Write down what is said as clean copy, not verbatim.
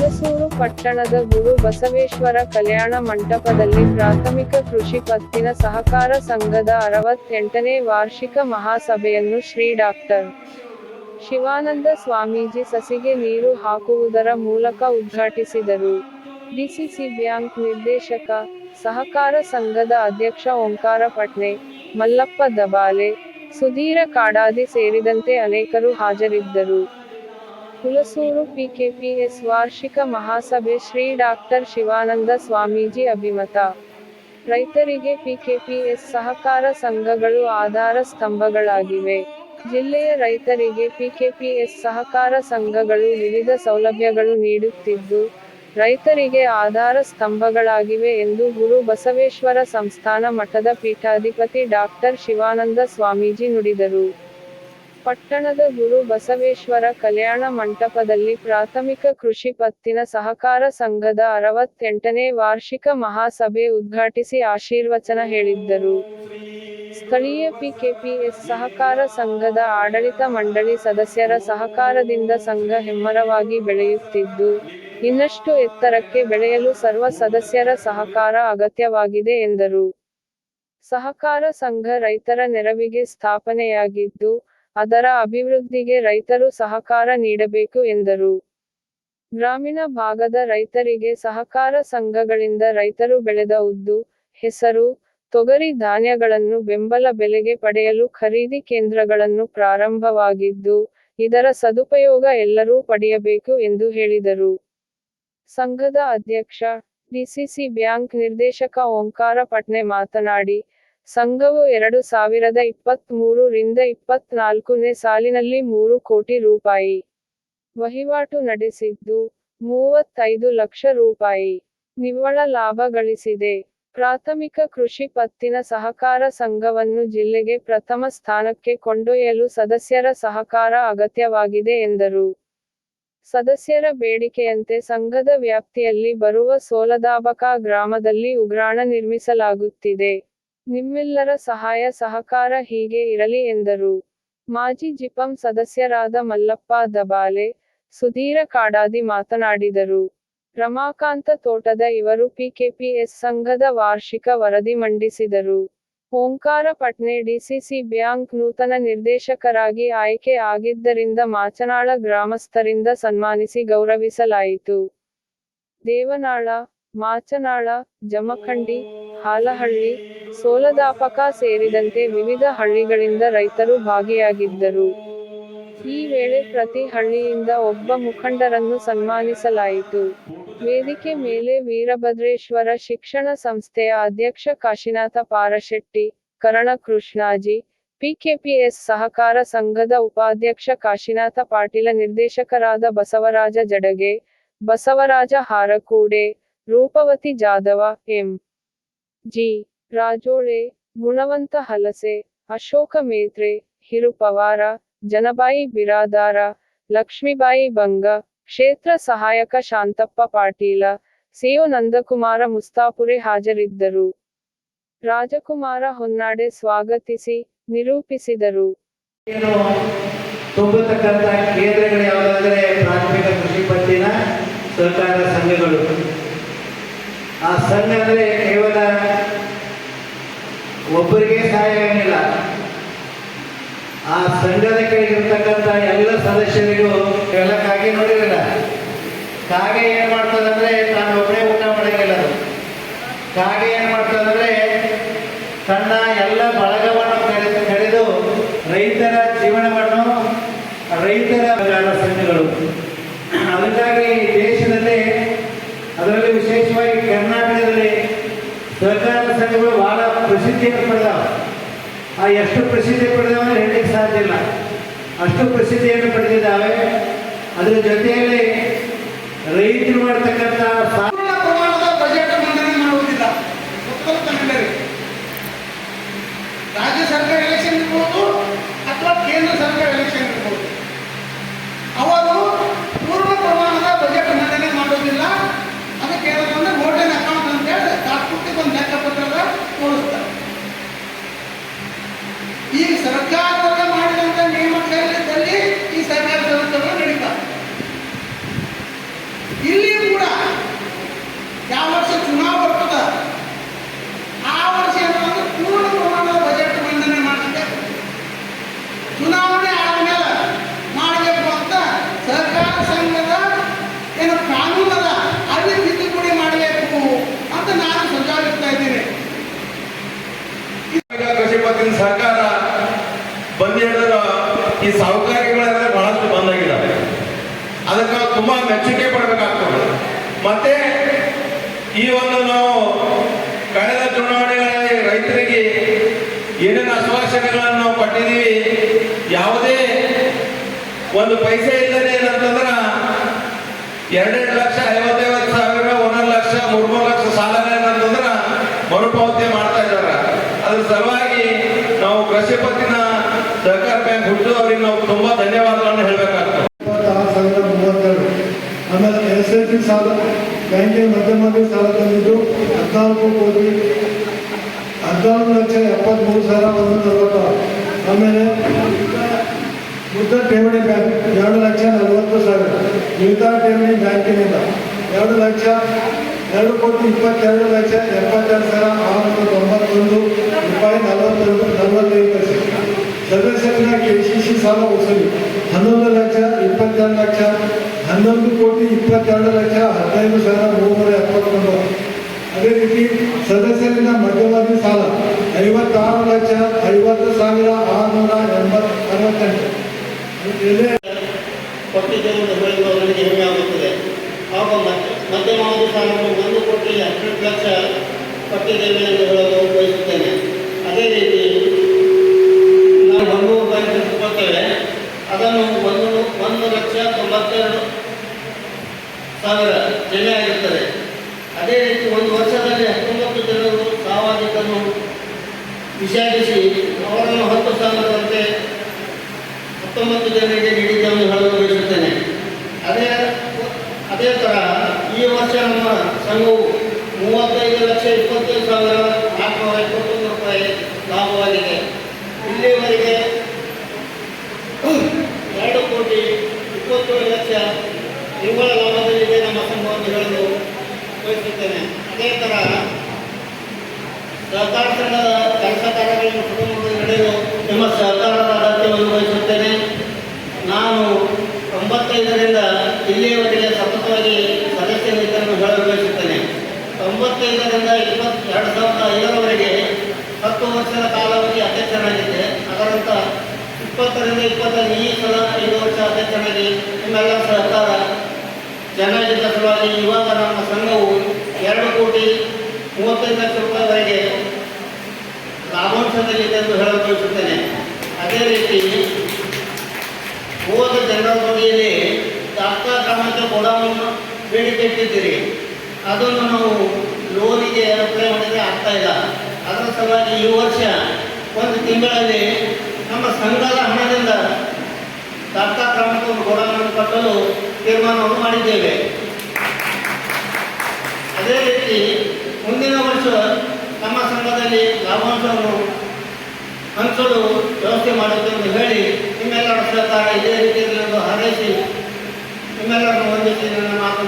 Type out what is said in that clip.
ಹುಣಸೂರು ಪಟ್ಟಣದ ಗುರು ಬಸವೇಶ್ವರ ಕಲ್ಯಾಣ ಮಂಟಪದಲ್ಲಿ ಪ್ರಾಥಮಿಕ ಕೃಷಿ ಪತ್ತಿನ ಸಹಕಾರ ಸಂಘದ 68ನೇ ವಾರ್ಷಿಕ ಮಹಾಸಭೆಯನ್ನು ಶ್ರೀ ಡಾ. ಶಿವಾನಂದ ಸ್ವಾಮೀಜಿ ಸಸಿಗೆ ನೀರು ಹಾಕುವುದರ ಮೂಲಕ ಉದ್ಘಾಟಿಸಿದರು. ಡಿಸಿಸಿ ಬ್ಯಾಂಕ್ ನಿರ್ದೇಶಕ, ಸಹಕಾರ ಸಂಘದ ಅಧ್ಯಕ್ಷ ಓಂಕಾರ ಪಟ್ನೆ, ಮಲ್ಲಪ್ಪ ದಬಾಲೆ, ಸುಧೀರ ಕಾಡಾದಿ ಸೇರಿದಂತೆ ಅನೇಕರು ಹಾಜರಿದ್ದರು. ಹುಣಸೂರು ಪಿಕೆಪಿಎಸ್ ವಾರ್ಷಿಕ ಮಹಾಸಭೆ ಶ್ರೀ ಡಾ. ಶಿವಾನಂದ ಸ್ವಾಮೀಜಿ ಅಭಿಮತ. ರೈತರಿಗೆ ಪಿಕೆಪಿಎಸ್ ಸಹಕಾರ ಸಂಘಗಳು ಆಧಾರ ಸ್ತಂಭಗಳಾಗಿವೆ. ಜಿಲ್ಲೆಯ ರೈತರಿಗೆ ಪಿಕೆಪಿಎಸ್ ಸಹಕಾರ ಸಂಘಗಳು ವಿವಿಧ ಸೌಲಭ್ಯಗಳು ನೀಡುತ್ತಿದ್ದು, ರೈತರಿಗೆ ಆಧಾರ ಸ್ತಂಭಗಳಾಗಿವೆ ಎಂದು ಗುರು ಬಸವೇಶ್ವರ ಸಂಸ್ಥಾನ ಮಠದ ಪೀಠಾಧಿಪತಿ ಡಾ. ಶಿವಾನಂದ ಸ್ವಾಮೀಜಿ ನುಡಿದರು. ಪಟ್ಟಣದ ಗುರು ಬಸವೇಶ್ವರ ಕಲ್ಯಾಣ ಮಂಟಪದಲ್ಲಿ ಪ್ರಾಥಮಿಕ ಕೃಷಿ ಪತ್ತಿನ ಸಹಕಾರ ಸಂಘದ 68ನೇ ವಾರ್ಷಿಕ ಮಹಾಸಭೆ ಉದ್ಘಾಟಿಸಿ ಆಶೀರ್ವಚನ ಹೇಳಿದ್ದರು. ಸ್ಥಳೀಯ ಪಿಕೆಪಿಎಸ್ ಸಹಕಾರ ಸಂಘದ ಆಡಳಿತ ಮಂಡಳಿ ಸದಸ್ಯರ ಸಹಕಾರದಿಂದ ಸಂಘ ಹೆಮ್ಮರವಾಗಿ ಬೆಳೆಯುತ್ತಿದ್ದು, ಇನ್ನಷ್ಟು ಎತ್ತರಕ್ಕೆ ಬೆಳೆಯಲು ಸರ್ವ ಸದಸ್ಯರ ಸಹಕಾರ ಅಗತ್ಯವಾಗಿದೆ ಎಂದರು. ಸಹಕಾರ ಸಂಘ ರೈತರ ನೆರವಿಗೆ ಸ್ಥಾಪನೆಯಾಗಿದ್ದು, ಅದರ ಅಭಿವೃದ್ಧಿಗೆ ರೈತರು ಸಹಕಾರ ನೀಡಬೇಕು ಎಂದರು. ಗ್ರಾಮೀಣ ಭಾಗದ ರೈತರಿಗೆ ಸಹಕಾರ ಸಂಘಗಳಿಂದ ರೈತರು ಬೆಳೆದ ಉದ್ದು, ಹೆಸರು, ತೊಗರಿ ಧಾನ್ಯಗಳನ್ನು ಬೆಂಬಲ ಬೆಲೆಗೆ ಪಡೆಯಲು ಖರೀದಿ ಕೇಂದ್ರಗಳನ್ನು ಪ್ರಾರಂಭವಾಗಿದ್ದು, ಇದರ ಸದುಪಯೋಗ ಎಲ್ಲರೂ ಪಡೆಯಬೇಕು ಎಂದು ಹೇಳಿದರು. ಸಂಘದ ಅಧ್ಯಕ್ಷ, ಡಿಸಿಸಿ ಬ್ಯಾಂಕ್ ನಿರ್ದೇಶಕ ಓಂಕಾರ ಪಟ್ನೆ ಮಾತನಾಡಿ, ಸಂಘವು 2023 ರಿಂದ 24ನೇ ಸಾಲಿನಲ್ಲಿ 3 ಕೋಟಿ ರೂಪಾಯಿ ವಹಿವಾಟು ನಡೆಸಿದ್ದು, 35 ಲಕ್ಷ ರೂಪಾಯಿ ನಿವ್ವಳ ಲಾಭ ಗಳಿಸಿದೆ. ಪ್ರಾಥಮಿಕ ಕೃಷಿ ಪತ್ತಿನ ಸಹಕಾರ ಸಂಘವನ್ನು ಜಿಲ್ಲೆಗೆ ಪ್ರಥಮ ಸ್ಥಾನಕ್ಕೆ ಕೊಂಡೊಯ್ಯಲು ಸದಸ್ಯರ ಸಹಕಾರ ಅಗತ್ಯವಾಗಿದೆ ಎಂದರು. ಸದಸ್ಯರ ಬೇಡಿಕೆಯಂತೆ ಸಂಘದ ವ್ಯಾಪ್ತಿಯಲ್ಲಿ ಬರುವ ಸೋಲದಾಬಕ ಗ್ರಾಮದಲ್ಲಿ ಉಗ್ರಾಣ ನಿರ್ಮಿಸಲಾಗುತ್ತಿದೆ. ನಿಮ್ಮೆಲ್ಲರ ಸಹಾಯ ಸಹಕಾರ ಹೀಗೆ ಇರಲಿ ಎಂದರು. ಮಾಜಿ ಜಿಪಂ ಸದಸ್ಯರಾದ ಮಲ್ಲಪ್ಪ ದಬಾಲೆ, ಸುಧೀರ ಕಾಡಾದಿ ಮಾತನಾಡಿದರು. ರಮಾಕಾಂತ ತೋಟದ ಇವರು ಪಿಕೆಪಿಎಸ್ ಸಂಘದ ವಾರ್ಷಿಕ ವರದಿ ಮಂಡಿಸಿದರು. ಓಂಕಾರ ಪಟ್ನೆ ಡಿಸಿಸಿ ಬ್ಯಾಂಕ್ ನೂತನ ನಿರ್ದೇಶಕರಾಗಿ ಆಯ್ಕೆ ಆಗಿದ್ದರಿಂದ ಮಾಚನಾಳ ಗ್ರಾಮಸ್ಥರಿಂದ ಸನ್ಮಾನಿಸಿ ಗೌರವಿಸಲಾಯಿತು. ದೇವನಾಳ, ಮಾಚನಾಳ, ಜಮಖಂಡಿ, ಹಾಲಹಳ್ಳಿ, ಸೋಲದಾಪಕ ಸೇರಿದಂತೆ ವಿವಿಧ ಹಳ್ಳಿಗಳಿಂದ ರೈತರು ಭಾಗಿಯಾಗಿದ್ದರು. ಈ ವೇಳೆ ಪ್ರತಿ ಹಳ್ಳಿಯಿಂದ ಒಬ್ಬ ಮುಖಂಡರನ್ನು ಸನ್ಮಾನಿಸಲಾಯಿತು. ವೇದಿಕೆ ಮೇಲೆ ವೀರಭದ್ರೇಶ್ವರ ಶಿಕ್ಷಣ ಸಂಸ್ಥೆಯ ಅಧ್ಯಕ್ಷ ಕಾಶಿನಾಥ ಪಾರಶೆಟ್ಟಿ, ಕರಣ ಕೃಷ್ಣಾಜಿ, ಪಿಕೆಪಿಎಸ್ ಸಹಕಾರ ಸಂಘದ ಉಪಾಧ್ಯಕ್ಷ ಕಾಶಿನಾಥ ಪಾಟೀಲ, ನಿರ್ದೇಶಕರಾದ ಬಸವರಾಜ ಜಡಗೆ, ಬಸವರಾಜ ಹಾರಕೂಡೆ, ರೂಪವತಿ ಜಾದವ, ಎಂ. ಜಿ. ರಾಜೋಳೆ, ಗುಣವಂತ ಹಲಸೆ, ಅಶೋಕ ಮೇತ್ರೆ, ಹಿರು ಪವಾರ, ಜನಬಾಯಿ ಬಿರಾದಾರ, ಲಕ್ಷ್ಮೀಬಾಯಿ ಬಂಗ, ಕ್ಷೇತ್ರ ಸಹಾಯಕ ಶಾಂತಪ್ಪ ಪಾಟೀಲ, ಸಿಒ ನಂದಕುಮಾರ ಮುಸ್ತಾಪುರೆ ಹಾಜರಿದ್ದರು. ರಾಜಕುಮಾರ ಹೊನ್ನಾಡೆ ಸ್ವಾಗತಿಸಿ, ನಿರೂಪಿಸಿದರು. ತುಂಬತಕ್ಕಂಥ ಕೇಂದ್ರಗಳು ಯಾವುದಾದರೆ ಪ್ರಾಥಮಿಕ ಕೃಷಿ ಪತ್ತಿನ ಸಹಕಾರ ಸಂಘಗಳು. ಆ ಸಂಘ ಅಂದರೆ ಕೇವಲ ಒಬ್ಬರಿಗೆ ಸಹಾಯ ಏನಿಲ್ಲ, ಆ ಸಂಘದ ಕೆಳಗಿರ್ತಕ್ಕಂಥ ಎಲ್ಲ ಸದಸ್ಯರಿಗೂ ಎಲ್ಲ ಕಾಗೆ ನೋಡಿರಲ್ಲ, ಕಾಗೆ ಏನು ಮಾಡ್ತದಂದ್ರೆ ತಾನು ಒಬ್ಬನೇ ಊಟ ಮಾಡೋಂಗಿಲ್ಲ. ಕಾಗೆ ಏನು ಮಾಡ್ತದಂದ್ರೆ ತನ್ನ ಎಲ್ಲ ಬಳಗವನ್ನು ಕರೆದು ರೈತರ ಜೀವನವನ್ನು, ರೈತರ ಸಂಘಗಳು, ಅದಕ್ಕಾಗಿ ದೇಶದಲ್ಲಿ, ಅದರಲ್ಲಿ ವಿಶೇಷವಾಗಿ ಕರ್ನಾಟಕದಲ್ಲಿ ಸಹಕಾರ ಸಂಘಗಳು ಬಹಳ ಪ್ರಸಿದ್ಧಿಯನ್ನು ಪಡೆದವು. ಆ ಎಷ್ಟು ಪ್ರಸಿದ್ಧಿ ಪಡೆದವ ಹೇಳಲಿಕ್ಕೆ ಸಾಧ್ಯ ಇಲ್ಲ, ಅಷ್ಟು ಪ್ರಸಿದ್ಧಿಯನ್ನು ಪಡೆದಿದ್ದಾವೆ. ಅದರ ಜೊತೆಯಲ್ಲಿ ರೈತರು ಮಾಡ್ತಕ್ಕಂಥ ಪ್ರಮಾಣದ ಬಜೆಟ್ ಮಂಡನೆ ಮಾಡುವುದಿಲ್ಲ. ರಾಜ್ಯ ಸರ್ಕಾರ ಎಲೆಕ್ಷನ್ ಇರ್ಬೋದು ಅಥವಾ ಕೇಂದ್ರ ಸರ್ಕಾರ ಎಲೆಕ್ಷನ್ ಇರ್ಬೋದು, ಅವರು ಪೂರ್ಣ ಪ್ರಮಾಣದ ಬಜೆಟ್ ಮಂಡನೆ ಮಾಡೋದಿಲ್ಲ. ಅದಕ್ಕೆ ಏನಂದ್ರೆ ಗೋಲ್ಡನ್ ಅಕೌಂಟ್ ಅಂತೇಳಿ ತಾತ್ಪೂರ್ತಿಗೆ ಒಂದು ಲೆಕ್ಕಪತ್ರದ ತೋರಿಸ್ತಾರೆ. ಈ ಸರ್ಕಾರದ ಮಾಡಿದಂಥ ನೇಮಕದಲ್ಲಿ ಈ ಸರ್ಕಾರ ಸಂಸ್ಥೆಗಳು ನಡೀತಾರೆ. ಇಲ್ಲಿ ಕೂಡ ಯಾವ ವರ್ಷ ಚುನಾವಣೆ ಬರ್ತದ ಆ ವರ್ಷ ಏನಂದ್ರೆ ಪೂರ್ಣ ಪ್ರಮಾಣದ ಬಜೆಟ್ ಮಂಡನೆ ಮಾಡಬೇಕು. ಚುನಾವಣೆ ಆದ್ಮೇಲೆ ಮಾಡಬೇಕು ಅಂತ ಸಹಕಾರ ಸಂಘದ ಏನು ಕಾನೂನದ ಅಲ್ಲಿ ತಿದ್ದುಪಡಿ ಮಾಡಬೇಕು ಅಂತ ನಾನು ಸುझाविಸ್ತಾ ಇದ್ದೀನಿ. ಕೃಷಿ ಪತ್ತಿನ ಸರ್ಕಾರ ಬಂದು ಹೇಳಿದ್ರೆ ಈ ಸಾಹುಕಾರಿಗಳೆಲ್ಲ ಬಹಳಷ್ಟು ಬಂದಾಗಿದ್ದಾವೆ. ಅದಕ್ಕೆ ನಾವು ತುಂಬಾ ಮೆಚ್ಚುಗೆ ಪಡಬೇಕಾಗ್ತದೆ. ಮತ್ತೆ ಈ ಒಂದು ನಾವು ಕಳೆದ ಚುನಾವಣೆಗಳಲ್ಲಿ ರೈತರಿಗೆ ಏನೇನು ಆಶ್ವಾಸನೆಗಳನ್ನು ನಾವು ಕೊಟ್ಟಿದ್ದೀವಿ, ಯಾವುದೇ ಒಂದು ಪೈಸೆ ಇಲ್ಲದೆ ಏನಂತಂದ್ರೆ 2,50,000 1 ಲಕ್ಷ 3 ಲಕ್ಷ ಸಾಲಗಳೇನಂತಂದ್ರೆ ಮರುಪಾವತಿ ಮಾಡ್ತಾ ಇದ್ದಾರೆ. ಅದ್ರ ಸಲುವಾಗಿ ನಾವು ಕೃಷಿ ಪತ್ತಿನ ಸಹಕಾರ ಬ್ಯಾಂಕ್ ಹುಟ್ಟಿದವರಿಗೆ ನಾವು ತುಂಬಾ ಧನ್ಯವಾದಗಳನ್ನು ಹೇಳಬೇಕಾಗ್ತದೆ. 26,032 ಆಮೇಲೆ SSG ಸಾಲ ಬ್ಯಾಂಕಿನ ಮಧ್ಯಮಾವಧಿ ಸಾಲ ತಂದಿದ್ದು 14,73,146. ಆಮೇಲೆ ಮುದ್ದ ಠೇವಣಿ ಬ್ಯಾಂಕ್ 2,40,000. ಮಿಗತಾ ಠೇವಣಿ ಬ್ಯಾಂಕಿನಿಂದ 2,22,72,691 ರೂಪಾಯಿ 45 ಸದಸ್ಯರ KCC ಸಾಲ ವಸೂಲಿ 11,22,00,000 11,22,15,379. ಅದೇ ರೀತಿ ಸದಸ್ಯರಿಂದ ಮಧ್ಯಮಾವಧಿ ಸಾಲ 56,50,668. ಕೊಟ್ಟಿದ್ದೇವೆ ಹೇಳುವುದು ಅವರಿಗೆ ಹೆಮ್ಮೆ ಆಗುತ್ತದೆ. ಆಗ ಮಧ್ಯಮಾವಧಿ ಸಾಲವನ್ನು 1,18,00,000 ಕೊಟ್ಟಿದ್ದೇವೆ ಎಂದು ಹೇಳಲು ಬಯಸುತ್ತೇನೆ. ಅದೇ ರೀತಿ ನಾವು 100 ರೂಪಾಯಿ ತೆಗೆದುಕೊಳ್ತೇವೆ, ಅದನ್ನು 1,92,000 ಜಮೆ ಆಗಿರುತ್ತದೆ. ಅದೇ ರೀತಿ ಒಂದು ವರ್ಷದಲ್ಲಿ 19 ಜನರು ಸಾವಾದಿಕನ್ನು ವಿಷಾದಿಸಿ ಅವರನ್ನು 10,000ರಂತೆ 19 ಜನರಿಗೆ ನೀಡಿದ್ದನ್ನು ಹೇಳಲು ಬಯಸುತ್ತೇನೆ. ಅದೇ ಥರ ಈ ವರ್ಷ ನಮ್ಮ ಸಂಘವು 35,25,421 ರೂಪಾಯಿ ಲಾಭವಾಗಿದೆ. ಇಲ್ಲಿವರೆಗೆ 2,27,00,000 ನಿವ್ವಳ ಲಾಭದಲ್ಲಿದೆ ನಮ್ಮ ಸಂಘವನ್ನು ಹೇಳಲು ಬಯಸುತ್ತೇನೆ. ಅದೇ ಥರ ಸಹಕಾರ ಸಂಘದ ಕೆಲಸ ಕಾರ್ಯಗಳನ್ನು ಕುಟುಂಬಗಳು ನಡೆಯಲು ನಿಮ್ಮ ಸಹಕಾರದ ಅಗತ್ಯವನ್ನು ಬಯಸುತ್ತೇನೆ. ನಾನು 95ರಿಂದ ಇಲ್ಲಿಯವರೆಗೆ ಸತತವಾಗಿ ಸದಸ್ಯರಿದ್ದನ್ನು ಹೇಳಲು ಬಯಸುತ್ತೇನೆ. 95ರಿಂದ 2005ರವರೆಗೆ 10 ವರ್ಷದ ಕಾಲಾವಧಿ ಅಧ್ಯಕ್ಷನಾಗಿದ್ದೆ. ಅದರಂತ 20ರಿಂದ 25 ಈ ಸಲ 5 ವರ್ಷ ಅಧ್ಯಕ್ಷನಾಗಿ ನಿಮ್ಮೆಲ್ಲ ಸಹಕಾರ ಚೆನ್ನಾಗಿದ್ದ ಸಲುವಾಗಿ ಇವಾಗ ನಮ್ಮ ಸಂಘವು 2,35,00,000 ರೂಪಾಯಿವರೆಗೆ ಲಾಭಾಂಶದಲ್ಲಿದೆ ಎಂದು ಹೇಳಲು ಬಯಸುತ್ತೇನೆ. ಅದೇ ರೀತಿ ಹೋದ ಜನರಲ್ ಬಾಡಿಯಲ್ಲಿ ದಾಖಲಾ ಗ್ರಾಮಕ್ಕೆ ಗೋಡಾವನ್ನು ಬೇಡಿಕೆ ಇಟ್ಟಿದ್ದೀರಿ. ಅದನ್ನು ನಾವು ಲೋನಿಗೆ ಅಪ್ಲೈ ಮಾಡಿದರೆ ಆಗ್ತಾ ಇಲ್ಲ. ಅದರ ಸಲುವಾಗಿ ಈ ವರ್ಷ 1 ತಿಂಗಳಲ್ಲಿ ನಮ್ಮ ಸಂಘದ ಹಣದಿಂದ ದಾಖಲಾ ಗ್ರಾಮಕ್ಕೆ ಒಂದು ಗೋಡಾವನ್ನು ಕಟ್ಟಲು ತೀರ್ಮಾನವನ್ನು ಮಾಡಿದ್ದೇವೆ. ಅದೇ ರೀತಿ ಮುಂದಿನ ವರ್ಷ ನಮ್ಮ ಸಂಘದಲ್ಲಿ ಲಾಭಾಂಶವನ್ನು ಹಂಚಲು ವ್ಯವಸ್ಥೆ ಮಾಡುತ್ತೇವೆ ಹೇಳಿ ನಿಮ್ಮೆಲ್ಲರ ಸಹಕಾರ ಇದೇ ರೀತಿಯಲ್ಲಿ ಹಾರೈಸಿ ನಿಮ್ಮೆಲ್ಲರನ್ನು ವಂದಿಸಿ ನನ್ನ ಮಾತು